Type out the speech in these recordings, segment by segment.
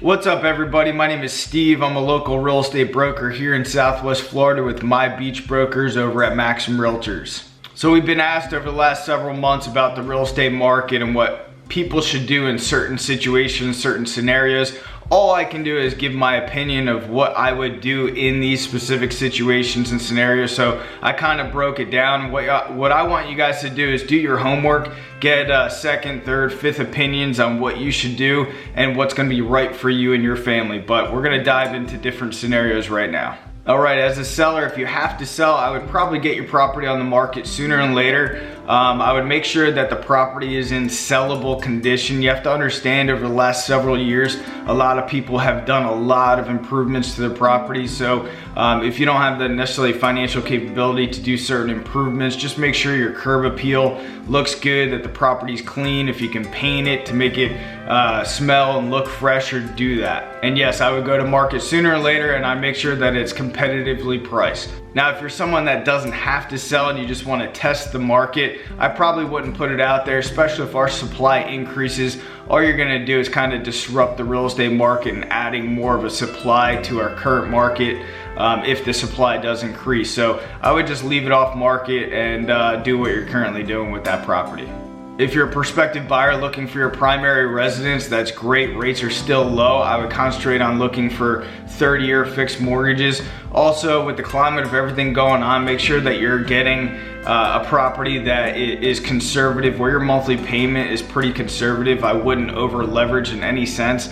What's up, everybody? My name is Steve. I'm a local real estate broker here in Southwest Florida with My Beach Brokers over at Maxim Realtors. So we've been asked over the last several months about the real estate market and what people should do in certain situations, certain scenarios. All I can do is give my opinion of what I would do in these specific situations and scenarios. So I kind of broke it down. What I want you guys to do is do your homework, get second, third, fifth opinions on what you should do and what's going to be right for you and your family. But we're going to dive into different scenarios right now. All right, as a seller, if you have to sell, I would probably get your property on the market sooner than later. I would make sure that the property is in sellable condition. You have to understand, over the last several years, a lot of people have done a lot of improvements to their property. So if you don't have the necessarily financial capability to do certain improvements, just make sure your curb appeal looks good, that the property's clean. If you can paint it to make it smell and look fresher, do that. And yes, I would go to market sooner or later, and I make sure that it's competitively priced. Now, if you're someone that doesn't have to sell and you just want to test the market, I probably wouldn't put it out there, especially if our supply increases. All you're going to do is kind of disrupt the real estate market and adding more of a supply to our current market if the supply does increase. So I would just leave it off market and do what you're currently doing with that property. If you're a prospective buyer looking for your primary residence, that's great. Rates are still low. I would concentrate on looking for 30-year fixed mortgages. Also, with the climate of everything going on, make sure that you're getting a property that is conservative, where your monthly payment is pretty conservative. I wouldn't over leverage in any sense.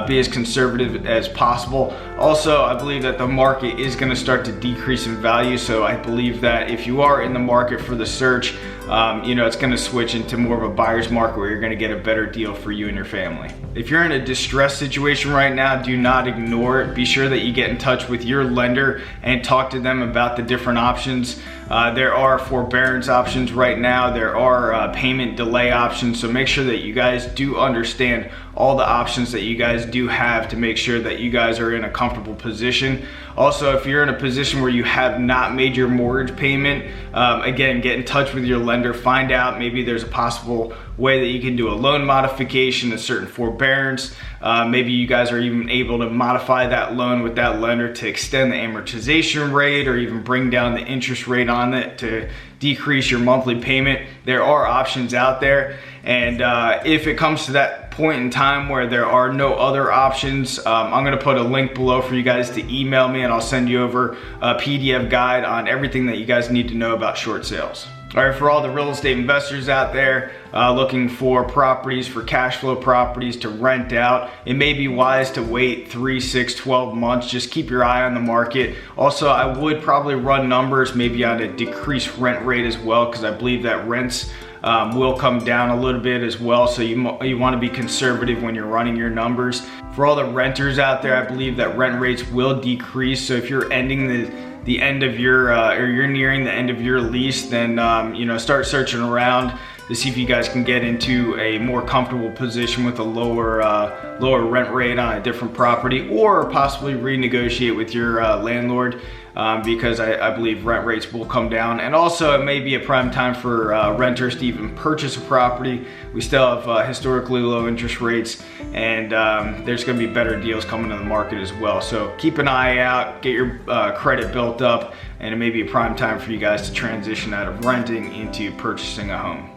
Be as conservative as possible. Also, I believe that the market is going to start to decrease in value. So I believe that if you are in the market for the search, it's going to switch into more of a buyer's market where you're going to get a better deal for you and your family. If you're in a distressed situation right now, do not ignore it. Be sure that you get in touch with your lender and talk to them about the different options. There are forbearance options right now. There are payment delay options. So make sure that you guys do understand all the options that you guys do have to make sure that you guys are in a comfortable position. Also, if you're in a position where you have not made your mortgage payment, again, get in touch with your lender. Find out maybe there's a possible way that you can do a loan modification, a certain forbearance. Maybe you guys are even able to modify that loan with that lender to extend the amortization rate or even bring down the interest rate on it to decrease your monthly payment. There are options out there. And if it comes to that point in time where there are no other options, I'm going to put a link below for you guys to email me, and I'll send you over a PDF guide on everything that you guys need to know about short sales. All right, for all the real estate investors out there looking for properties, for cash flow properties to rent out, it may be wise to wait 3, 6, 12 months. Just keep your eye on the market. Also, I would probably run numbers maybe on a decreased rent rate as well, because I believe that rents will come down a little bit as well. So you want to be conservative when you're running your numbers. For all the renters out there, I believe that rent rates will decrease. So if you're ending the end of your or you're nearing the end of your lease, then start searching around to see if you guys can get into a more comfortable position with a lower rent rate on a different property, or possibly renegotiate with your landlord, because I believe rent rates will come down. And also, it may be a prime time for renters to even purchase a property. We still have historically low interest rates, and there's going to be better deals coming to the market as well. So keep an eye out, get your credit built up, and it may be a prime time for you guys to transition out of renting into purchasing a home.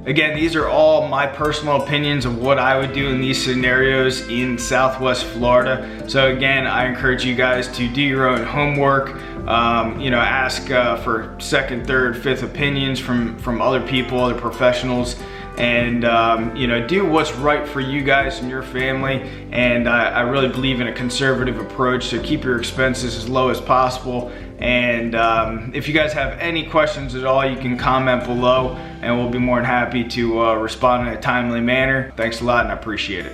Again, these are all my personal opinions of what I would do in these scenarios in Southwest Florida. So again, I encourage you guys to do your own homework. Ask for second, third, fifth opinions from other people, other professionals, and do what's right for you guys and your family. And I really believe in a conservative approach, so keep your expenses as low as possible. And if you guys have any questions at all, you can comment below, and we'll be more than happy to respond in a timely manner. Thanks a lot, and I appreciate it.